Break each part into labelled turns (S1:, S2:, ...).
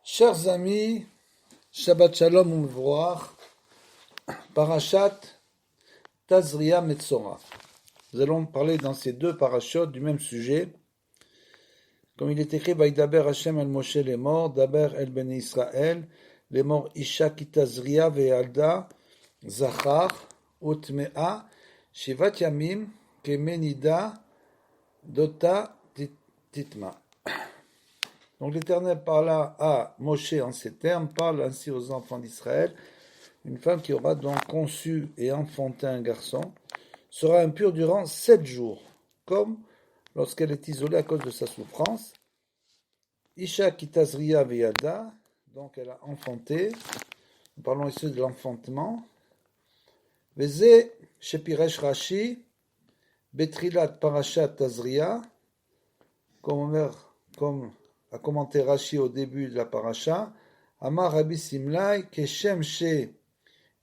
S1: Chers amis, Shabbat Shalom U'Mevorach, Parashat Tazria Metzora. Nous allons parler dans ces deux parachutes du même sujet. Comme il est écrit, Vaidaber Hashem el Moshe les morts, Daber el Bnei Israël, les morts Isha ki Tazria ve'alda, Zachar, Utmea, Shivat Yamim, Kemenida, Dota Titma. Donc l'Éternel parla à Moshe en ces termes, parle ainsi aux enfants d'Israël. Une femme qui aura donc conçu et enfanté un garçon sera impure durant 7 jours, comme lorsqu'elle est isolée à cause de sa souffrance. Isha ki tazria veyada, donc elle a enfanté. Nous parlons ici de l'enfantement. Veze shepiresh Rashi, betrilat parashat tazria, comme a commenté Rashi au début de la paracha, Amar Rabbi Simlai, Keshem she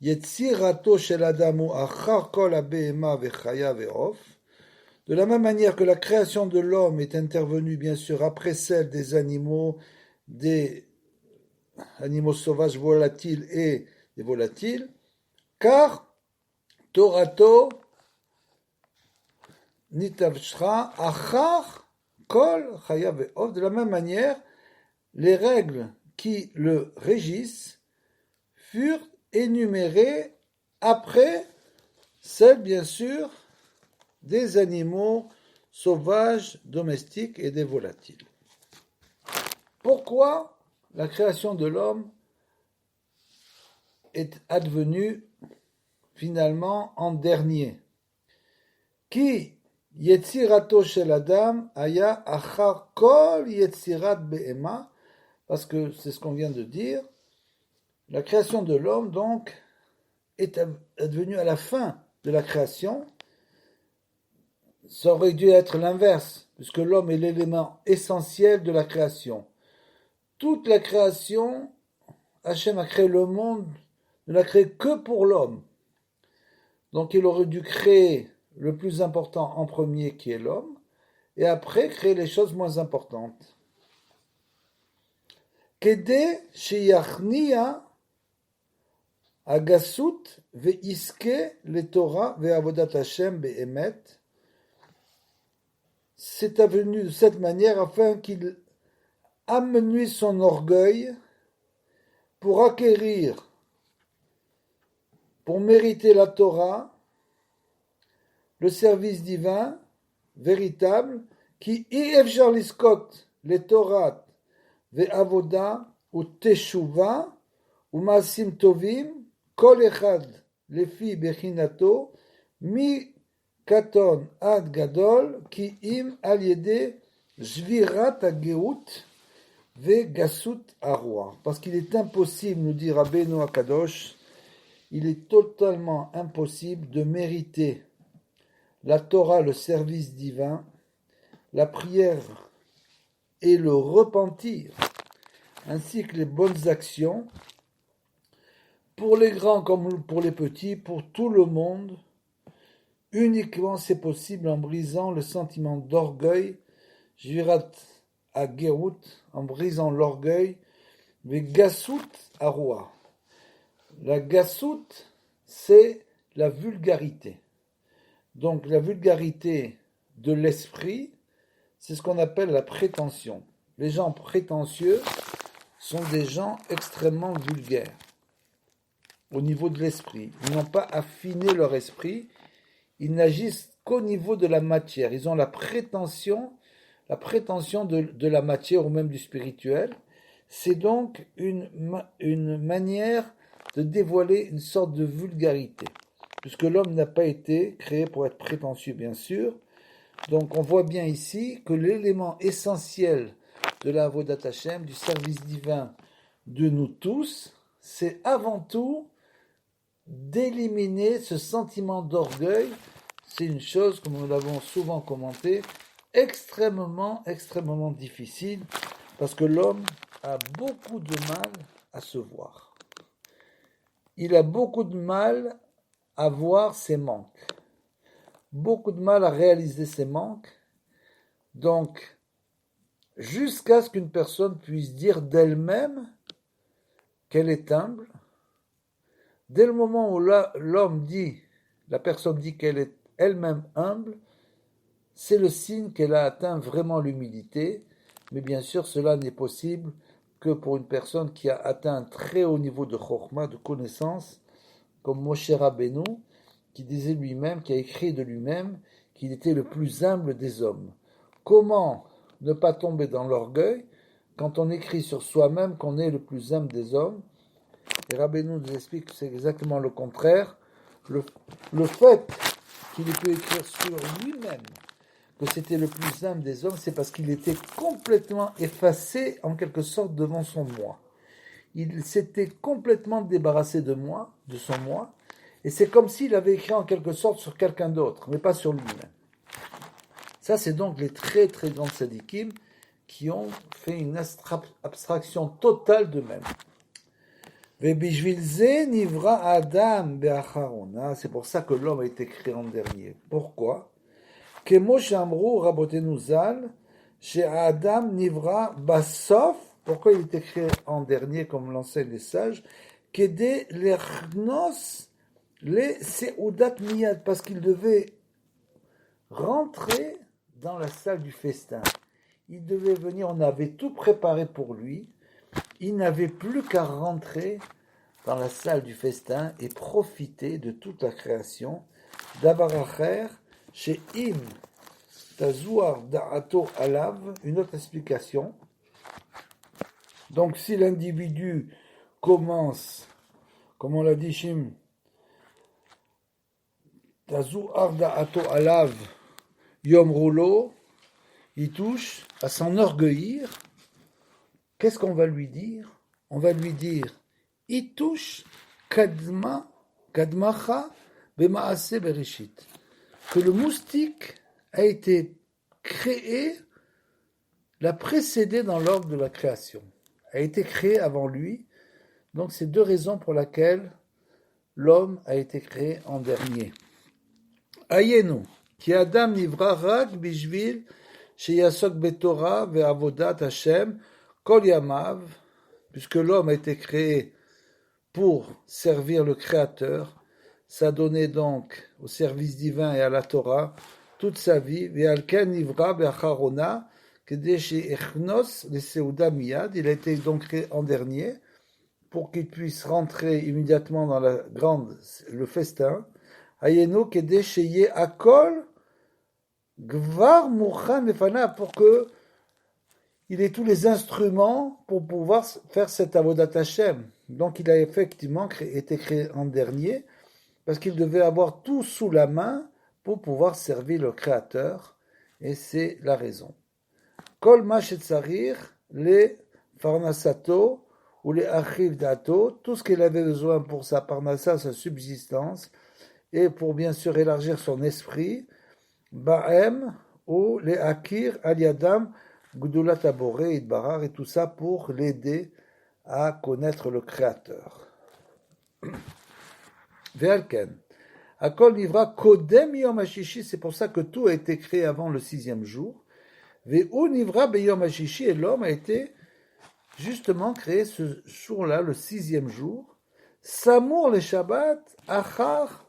S1: Yetzirato shel Adamu achar kol habehema vechaya ve'of. De la même manière que la création de l'homme est intervenue, bien sûr, après celle des animaux sauvages volatiles et des volatiles, car Torato nitavshra achar Kol chaya ve'of. De la même manière, les règles qui le régissent furent énumérées après celles, bien sûr, des animaux sauvages, domestiques et des volatiles. Pourquoi la création de l'homme est advenue finalement en dernier? Qui Yetzirato shel Adam aya achar kol yetzirat be'ema, parce que c'est ce qu'on vient de dire. La création de l'homme, donc, est advenue à la fin de la création. Ça aurait dû être l'inverse, puisque l'homme est l'élément essentiel de la création. Toute la création, Hachem a créé le monde, ne l'a créé que pour l'homme. Donc il aurait dû créer le plus important en premier, qui est l'homme, et après créer les choses moins importantes. Kede sheyachnia agasut veiske le Torah ve'avodat Hashem be'emet. C'est avenu de cette manière afin qu'il amenuise son orgueil pour acquérir, pour mériter la Torah, le service divin véritable, qui efshar liskot le Torah ve'avoda ou teshuva ou maasim tovim kol echad lefi bechinato mi katon ad gadol ki im al yede jvirat hageut ve'gasut aroi. Parce qu'il est impossible, nous dit Rabbeinu Akadosh, il est totalement impossible de mériter la Torah, le service divin, la prière et le repentir, ainsi que les bonnes actions, pour les grands comme pour les petits, pour tout le monde. Uniquement c'est possible en brisant le sentiment d'orgueil, Jvirat Hagerut, en brisant l'orgueil, mais Gassout Aroi. La Gassout, c'est la vulgarité. Donc la vulgarité de l'esprit, c'est ce qu'on appelle la prétention. Les gens prétentieux sont des gens extrêmement vulgaires au niveau de l'esprit. Ils n'ont pas affiné leur esprit, ils n'agissent qu'au niveau de la matière. Ils ont la prétention de la matière ou même du spirituel. C'est donc une manière de dévoiler une sorte de vulgarité, puisque l'homme n'a pas été créé pour être prétentieux, bien sûr. Donc on voit bien ici que l'élément essentiel de la Avodat Hashem, du service divin de nous tous, c'est avant tout d'éliminer ce sentiment d'orgueil. C'est une chose, comme nous l'avons souvent commenté, extrêmement difficile, parce que l'homme a beaucoup de mal à se voir. Il a beaucoup de mal à voir ses manques, beaucoup de mal à réaliser ses manques. Donc, jusqu'à ce qu'une personne puisse dire d'elle-même qu'elle est humble. Dès le moment où l'homme dit, la personne dit qu'elle est elle-même humble, c'est le signe qu'elle a atteint vraiment l'humilité. Mais bien sûr, cela n'est possible que pour une personne qui a atteint un très haut niveau de chorma, de connaissance, comme Moshe Rabbeinu, qui disait lui-même, qui a écrit de lui-même, qu'il était le plus humble des hommes. Comment ne pas tomber dans l'orgueil quand on écrit sur soi-même qu'on est le plus humble des hommes? Et Rabbeinu nous explique que c'est exactement le contraire. Le fait qu'il ait pu écrire sur lui-même que c'était le plus humble des hommes, c'est parce qu'il était complètement effacé, en quelque sorte, devant son moi. Il s'était complètement débarrassé de moi, de son moi, et c'est comme s'il avait écrit en quelque sorte sur quelqu'un d'autre, mais pas sur lui-même. Ça, c'est donc les très très grands tzadikim qui ont fait une abstraction totale d'eux-mêmes. C'est pour ça que l'homme a été créé en dernier. Pourquoi? Pourquoi il était créé en dernier, comme l'enseignent les sages? Parce qu'il devait rentrer dans la salle du festin. Il devait venir, on avait tout préparé pour lui. Il n'avait plus qu'à rentrer dans la salle du festin et profiter de toute la création. Davaracher, chez Im, Tazoar Da'ato Alav, une autre explication. Donc si l'individu commence, comme on l'a dit, Shim, Tazoar Da'ato Alav, Yom Roulo, il touche à s'enorgueillir. Qu'est-ce qu'on va lui dire? On va lui dire, il touche Kadmacha Bemaase Bereshit, que le moustique a été créé, l'a précédé dans l'ordre de la création, a été créé avant lui. Donc c'est deux raisons pour lesquelles l'homme a été créé en dernier. Ayenu, ki Adam nivra rak bishvil sheyasok betorah ve'avodat Hashem kol yamav, puisque l'homme a été créé pour servir le Créateur, s'adonner donc au service divin et à la Torah toute sa vie. Il a été donc créé en dernier pour qu'il puisse rentrer immédiatement dans le festin. Pour que il ait tous les instruments pour pouvoir faire cet avodat Hashem. Donc il a effectivement été créé en dernier, parce qu'il devait avoir tout sous la main pour pouvoir servir le Créateur, et c'est la raison. Kol ma shetzarir, les farnasato, ou les achiv dato, tout ce qu'il avait besoin pour sa parnassa, sa subsistance, et pour bien sûr élargir son esprit, ba'em, ou les akir al-yadam, Gdulat Aboré, Idbarar, et tout ça pour l'aider à connaître le Créateur. Ve'alken. Akol nivra kodem yom hashishi, c'est pour ça que tout a été créé avant le 6e jour. Ve'u nivra beyom hashishi, et l'homme a été justement créé ce jour-là, le 6e jour. Samour le Shabbat, achar,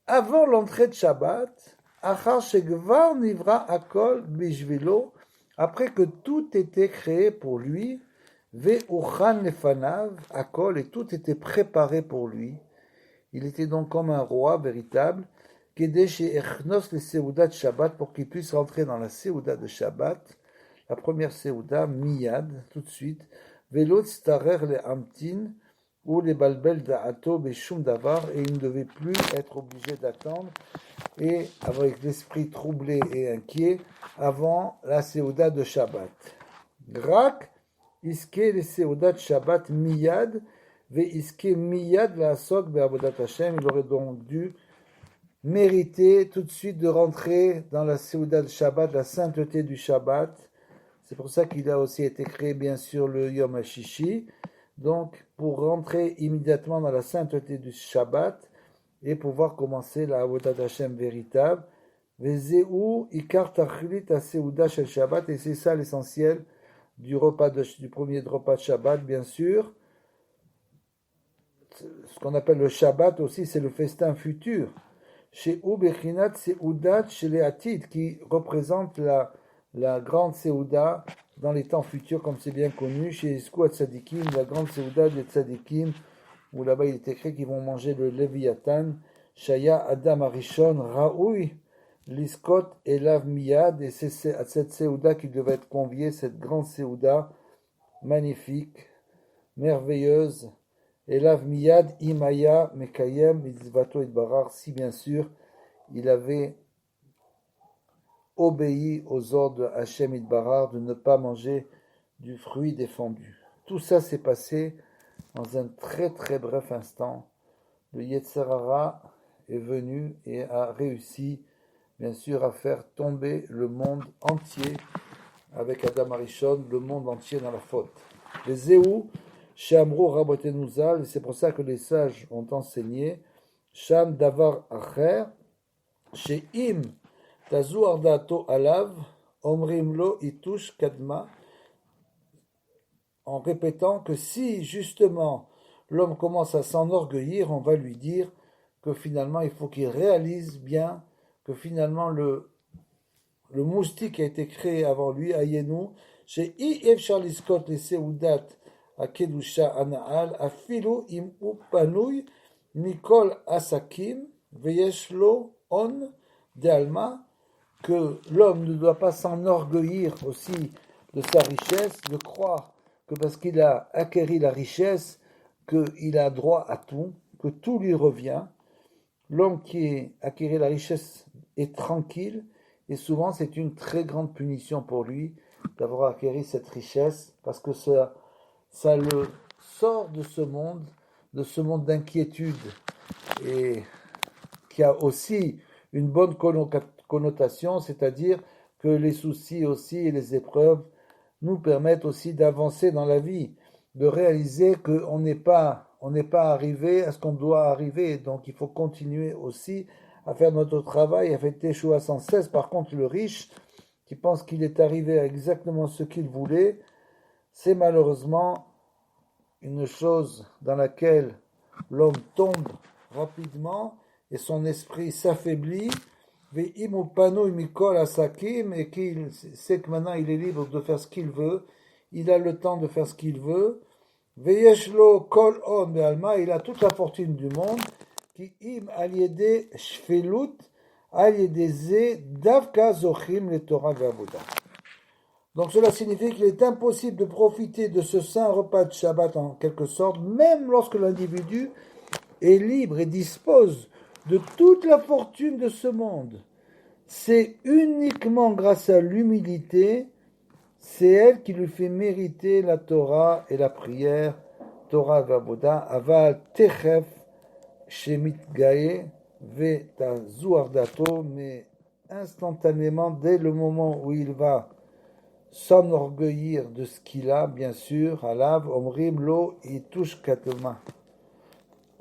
S1: avant l'entrée de Shabbat, Achar shegvar nivra akol bishvilo, après que tout était créé pour lui, ve'uchan lefanav akol, et tout était préparé pour lui. Il était donc comme un roi véritable, kedé she'echnos le seudat Shabbat, pour qu'il puisse rentrer dans la seuda de Shabbat, la première seuda miyad, tout de suite, ve'lo tstarer le amtin, ou les balbel da'ato beshum davar, et il ne devait plus être obligé d'attendre, et avec l'esprit troublé et inquiet, avant la Seuda de Shabbat. Grak, iske le Seuda de Shabbat miyad, ve iske miyad la asok be'avodat Hashem, il aurait donc dû mériter tout de suite de rentrer dans la Seuda de Shabbat, la sainteté du Shabbat. C'est pour ça qu'il a aussi été créé, bien sûr, le Yom HaShishi, donc pour rentrer immédiatement dans la sainteté du Shabbat, et pouvoir commencer la Avodat Hashem véritable, Vezeu ikar tachlit aseuda shel Shabbat, et c'est ça l'essentiel du premier repas de Shabbat, bien sûr. Ce qu'on appelle le Shabbat aussi, c'est le festin futur. Chez Ubechinat Seudat chez les Hatid, qui représente la grande Seuda dans les temps futurs, comme c'est bien connu, chez Eskou Tzadikim, la grande Seuda des Tzadikim, où là-bas il est écrit qu'ils vont manger le Léviathan, Shaya Adam Arishon Raoui, Liskot Elav Miyad, et c'est à cette Seuda qui devait être conviée, cette grande Seuda, magnifique, merveilleuse, Elav Miyad Imaya Mekayem Mitzvato Idbarar, si bien sûr il avait obéi aux ordres de Hachem Idbarar de ne pas manger du fruit défendu. Tout ça s'est passé dans un très très bref instant. Le Yetzer Hara est venu et a réussi, bien sûr, à faire tomber le monde entier avec Adam Arishon, le monde entier dans la faute. Les Zéhou, Shamro Rabotenu Zal, et c'est pour ça que les sages ont enseigné, Sham Davar Acher, She'im Tazu Ardato Alav, Omrim Lo Itush Kadma, en répétant que si justement l'homme commence à s'enorgueillir, on va lui dire que finalement il faut qu'il réalise bien que finalement le moustique a été créé avant lui, Ayenu, chez I.F. Charlie Scott, les Seudat, à Kedusha Anaal, Afilu im Upanui, Mikol Asakim, Veyeshlo On, de Alma, que l'homme ne doit pas s'enorgueillir aussi de sa richesse, de croire que parce qu'il a acquéri la richesse, qu'il a droit à tout, que tout lui revient. L'homme qui a acquéri la richesse est tranquille, et souvent c'est une très grande punition pour lui d'avoir acquéri cette richesse, parce que ça le sort de ce monde d'inquiétude, et qui a aussi une bonne connotation, c'est-à-dire que les soucis aussi et les épreuves nous permettent aussi d'avancer dans la vie, de réaliser qu'on n'est pas arrivé à ce qu'on doit arriver, donc il faut continuer aussi à faire notre travail, à faire Teshuva sans cesse. Par contre, le riche qui pense qu'il est arrivé à exactement ce qu'il voulait, c'est malheureusement une chose dans laquelle l'homme tombe rapidement et son esprit s'affaiblit, et qu'il sait que maintenant il est libre de faire ce qu'il veut, il a le temps de faire ce qu'il veut, il a toute la fortune du monde, qui im aliede shfelut aliedeze davka zochim le Torah ve'avoda. Donc cela signifie qu'il est impossible de profiter de ce saint repas de Shabbat en quelque sorte, même lorsque l'individu est libre et dispose de toute la fortune de ce monde. C'est uniquement grâce à l'humilité, c'est elle qui lui fait mériter la Torah et la prière, Torah ve'avoda, aval techef shemit gae ve'tazu ardato, mais instantanément, dès le moment où il va s'enorgueillir de ce qu'il a, bien sûr, alav omrim lo itush katoma.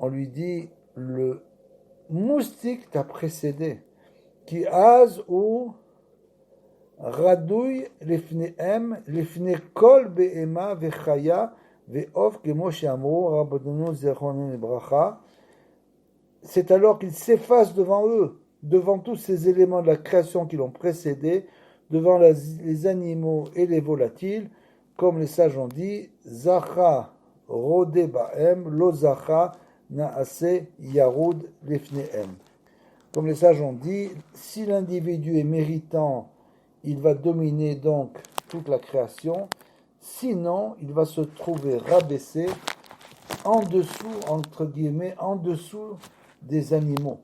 S1: On lui dit, le moustique t'a précédé, qui az ou radouille lifneem, lifne kol be'ema vechaya ve'ov kemo she'amru rabodenu zechronim bracha. C'est alors qu'il s'efface devant eux, devant tous ces éléments de la création qui l'ont précédé, devant les animaux et les volatiles, comme les sages ont dit, Zacha rodé ba'em, lo zacha naase yarud lifneem. Comme les sages ont dit, si l'individu est méritant, il va dominer donc toute la création, sinon il va se trouver rabaissé en dessous, entre guillemets, en dessous des animaux.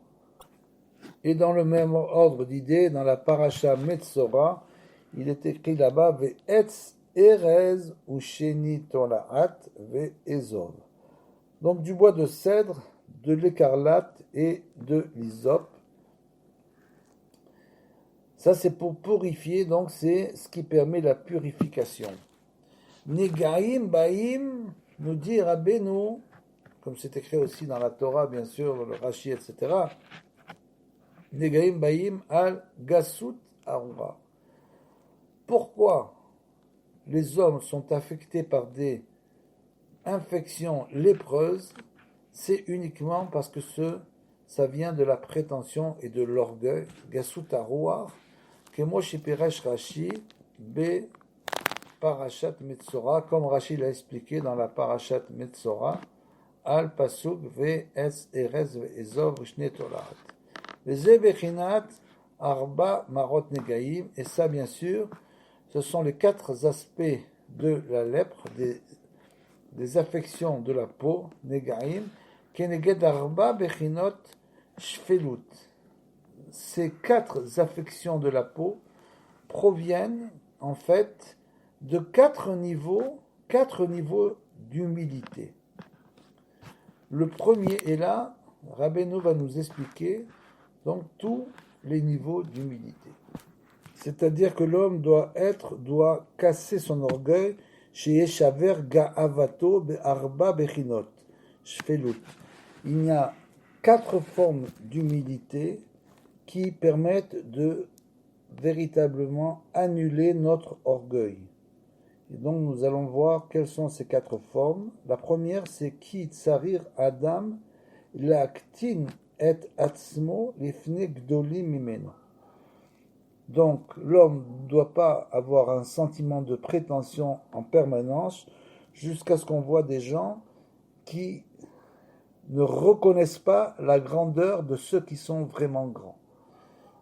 S1: Et dans le même ordre d'idées, dans la paracha Metzora, il est écrit là-bas Ve'etz erez usheni tolaat ve'ezov. Donc du bois de cèdre, de l'écarlate et de l'hysope. Ça c'est pour purifier, donc c'est ce qui permet la purification. Negaim baim, nous dit Rabbeinu, comme c'est écrit aussi dans la Torah, bien sûr, le Rashi, etc. Negaim Baim al Gasut Arura. Pourquoi les hommes sont affectés par des infections lépreuses? C'est uniquement parce que ça vient de la prétention et de l'orgueil. Gasut Arua, que Moshe Piresh Rashi, B. Parashat Metzora, comme Rashi l'a expliqué dans la Parashat Metzora, Al Pasuk Ve Es Erez Ve Ezov Shne Torat. Les Bechinat Arba Marot Negaim, et ça bien sûr, ce sont les 4 aspects de la lèpre, des affections de la peau, Negaim, Keneged Arba Bechinot Shfelut. Ces 4 affections de la peau proviennent en fait de 4 niveaux d'humilité. Le premier est là, Rabbeinu va nous expliquer donc tous les niveaux d'humilité. C'est-à-dire que l'homme doit casser son orgueil chez Yeshaver Ga'avato Be'arba Bechinot Shfelut. Il y a 4 formes d'humilité qui permettent de véritablement annuler notre orgueil. Et donc nous allons voir quelles sont ces 4 formes. La première, c'est Ki Tsarir Adam La'aktin et Atzmo Lifne Gdolim Mimeno. Donc l'homme ne doit pas avoir un sentiment de prétention en permanence jusqu'à ce qu'on voit des gens qui ne reconnaissent pas la grandeur de ceux qui sont vraiment grands.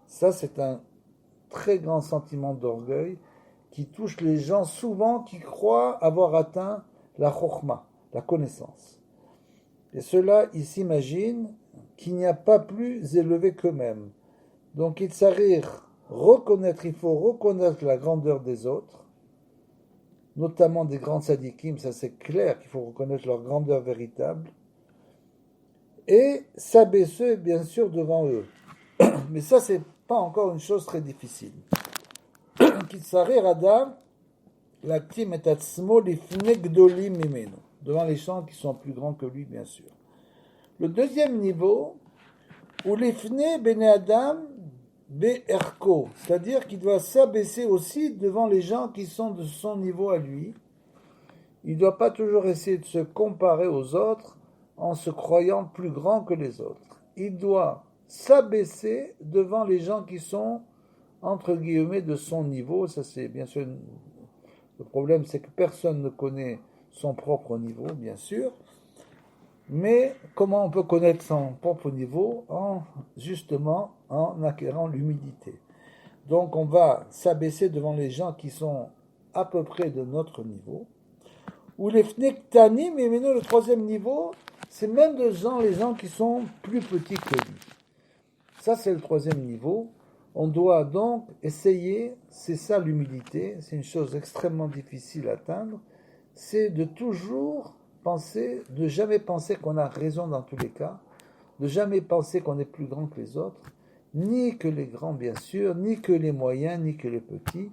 S1: Ça, c'est un très grand sentiment d'orgueil qui touche les gens souvent qui croient avoir atteint la chokhma, la connaissance. Et ceux-là, ils s'imaginent qu'il n'y a pas plus élevé qu'eux-mêmes. Donc, il faut reconnaître la grandeur des autres, notamment des grands tzadikim, ça c'est clair qu'il faut reconnaître leur grandeur véritable, et s'abaisser bien sûr devant eux. Mais ça, c'est pas encore une chose très difficile. Adam, l'actim et atzmo lifne gdolim mimeno, devant les gens qui sont plus grands que lui, bien sûr. Le deuxième niveau, ou lifne bene adam be'erko, c'est-à-dire qu'il doit s'abaisser aussi devant les gens qui sont de son niveau à lui. Il ne doit pas toujours essayer de se comparer aux autres en se croyant plus grand que les autres. Il doit s'abaisser devant les gens qui sont entre guillemets de son niveau. Ça c'est bien sûr le problème, c'est que personne ne connaît son propre niveau, bien sûr. Mais comment on peut connaître son propre niveau? Justement en acquérant l'humilité. Donc on va s'abaisser devant les gens qui sont à peu près de notre niveau. Ou les fnektanim, et maintenant le troisième niveau, c'est même les gens qui sont plus petits que lui. Ça c'est le troisième niveau. On doit donc essayer, c'est ça l'humilité, c'est une chose extrêmement difficile à atteindre, c'est de toujours penser, de jamais penser qu'on a raison dans tous les cas, de jamais penser qu'on est plus grand que les autres, ni que les grands bien sûr, ni que les moyens, ni que les petits,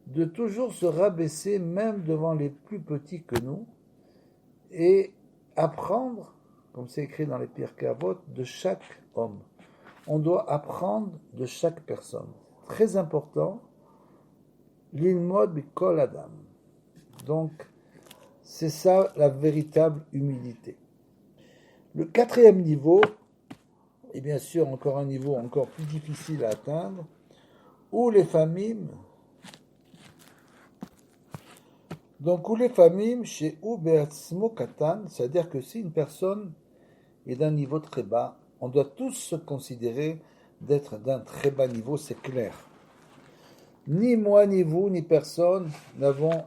S1: de toujours se rabaisser même devant les plus petits que nous, et apprendre, comme c'est écrit dans les Pirkei Avot, de chaque homme. On doit apprendre de chaque personne. Très important, l'ilmod bikol adam. Donc, c'est ça la véritable humilité. Le quatrième niveau, et bien sûr encore un niveau encore plus difficile à atteindre, où les familles, donc où les familles chez Ubeatzmo Katan, c'est-à-dire que si une personne est d'un niveau très bas, on doit tous se considérer d'être d'un très bas niveau, c'est clair. Ni moi, ni vous, ni personne n'avons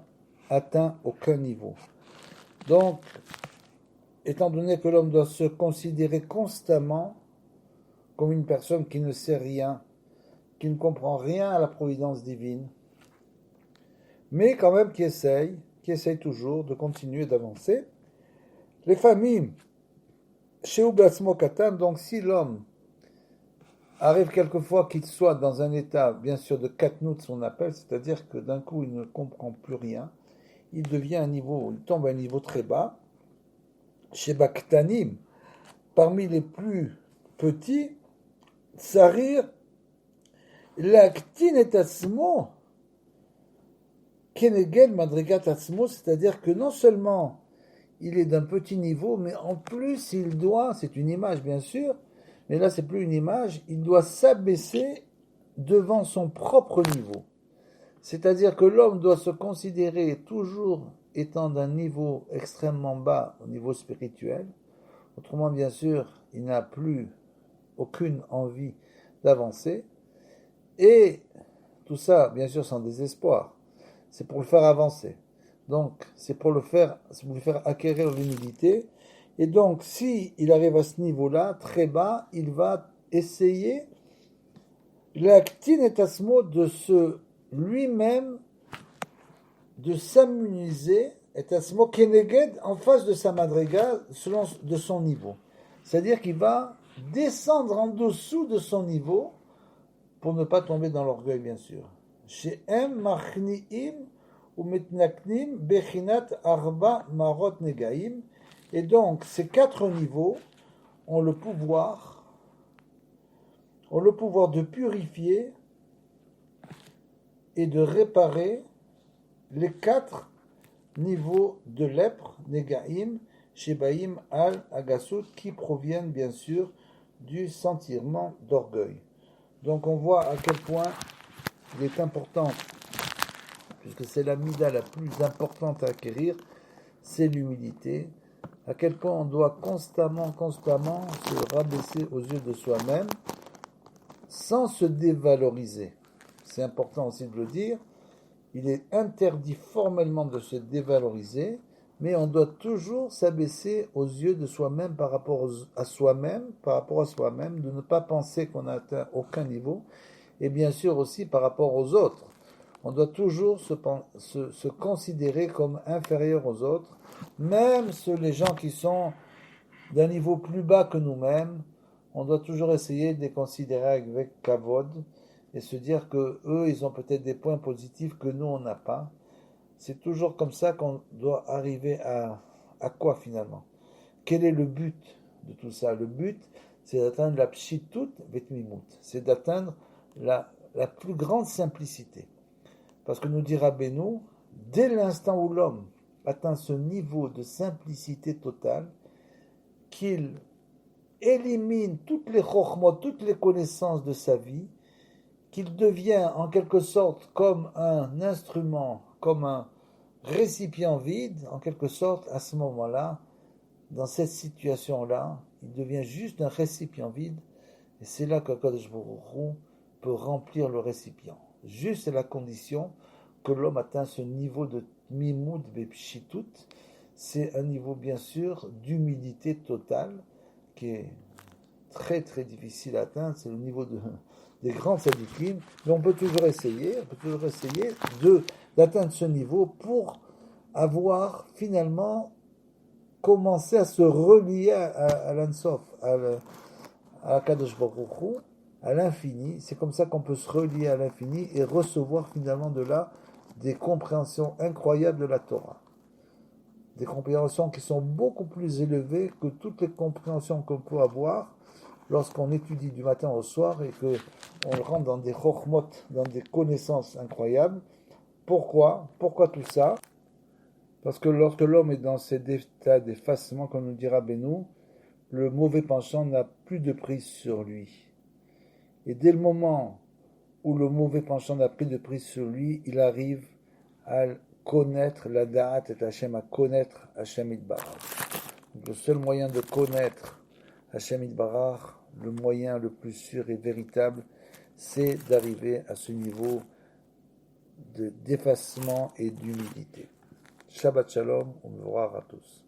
S1: atteint aucun niveau. Donc, étant donné que l'homme doit se considérer constamment comme une personne qui ne sait rien, qui ne comprend rien à la providence divine, mais quand même qui essaye toujours de continuer d'avancer, les familles, chez Ubatzmo Katan, donc si l'homme arrive quelquefois qu'il soit dans un état, bien sûr, de katnout, on appelle, c'est-à-dire que d'un coup, il ne comprend plus rien, il tombe à un niveau très bas. Chez Baktanim, parmi les plus petits, Tsarir להקטין את עצמו כנגד מדרגת עצמו, c'est-à-dire que non seulement il est d'un petit niveau, mais en plus il doit, c'est une image bien sûr, mais là c'est plus une image, il doit s'abaisser devant son propre niveau. C'est-à-dire que l'homme doit se considérer toujours étant d'un niveau extrêmement bas au niveau spirituel. Autrement, bien sûr, il n'a plus aucune envie d'avancer. Et tout ça, bien sûr, sans désespoir. C'est pour le faire avancer. Donc, c'est pour lui faire acquérir l'humilité. Et donc, si il arrive à ce niveau-là, très bas, il va essayer l'actine et asmo de se lui-même de s'amuser et asmo keneged en face de sa madriga selon de son niveau. C'est-à-dire qu'il va descendre en dessous de son niveau pour ne pas tomber dans l'orgueil, bien sûr. Chez M machniim ou metnaknim bechinat arba marot negaim. Et donc, ces 4 niveaux ont le pouvoir de purifier et de réparer les 4 niveaux de lèpre, Negaim, Shebaim, Al, Agasut, qui proviennent bien sûr du sentiment d'orgueil. Donc on voit à quel point il est important, puisque c'est la mida la plus importante à acquérir, c'est l'humilité, à quel point on doit constamment se rabaisser aux yeux de soi-même, sans se dévaloriser. C'est important aussi de le dire. Il est interdit formellement de se dévaloriser, mais on doit toujours s'abaisser aux yeux de soi-même par rapport à soi-même, de ne pas penser qu'on n'a atteint aucun niveau, et bien sûr aussi par rapport aux autres. On doit toujours se considérer comme inférieur aux autres, même les gens qui sont d'un niveau plus bas que nous-mêmes, on doit toujours essayer de les considérer avec kavod, et se dire que eux, ils ont peut-être des points positifs que nous, on n'a pas. C'est toujours comme ça qu'on doit arriver à quoi finalement? Quel est le but de tout ça? Le but, c'est d'atteindre la pshitut vetmimut. C'est d'atteindre la plus grande simplicité. Parce que nous dira Benoît, dès l'instant où l'homme atteint ce niveau de simplicité totale, qu'il élimine toutes les chokhmot, toutes les connaissances de sa vie, qu'il devient en quelque sorte comme un instrument, comme un récipient vide, en quelque sorte, à ce moment-là, dans cette situation-là, il devient juste un récipient vide, et c'est là que Kadosh Baruch Hu peut remplir le récipient. Juste à la condition que l'homme atteint ce niveau de mimoud vepshitut, c'est un niveau bien sûr d'humilité totale, qui est très très difficile à atteindre, c'est le niveau des grands tzadikim, mais on peut toujours essayer d'atteindre ce niveau pour avoir finalement commencé à se relier à l'Ensof, à Kadosh Baruch Hu, à l'infini. C'est comme ça qu'on peut se relier à l'infini et recevoir finalement de là des compréhensions incroyables de la Torah. Des compréhensions qui sont beaucoup plus élevées que toutes les compréhensions qu'on peut avoir lorsqu'on étudie du matin au soir et qu'on rentre dans des chokhmot, dans des connaissances incroyables. Pourquoi tout ça? Parce que lorsque l'homme est dans cet état d'effacement, comme nous dira Benoît, le mauvais penchant n'a plus de prise sur lui. Et dès le moment où le mauvais penchant n'a plus de prise sur lui, il arrive à connaître la da'at et Hachem, à connaître Hachem Yitbarach. Le seul moyen de connaître Hachem Yitbarach, le moyen le plus sûr et véritable, c'est d'arriver à ce niveau d'effacement et d'humilité. Shabbat Shalom, on me verra à tous.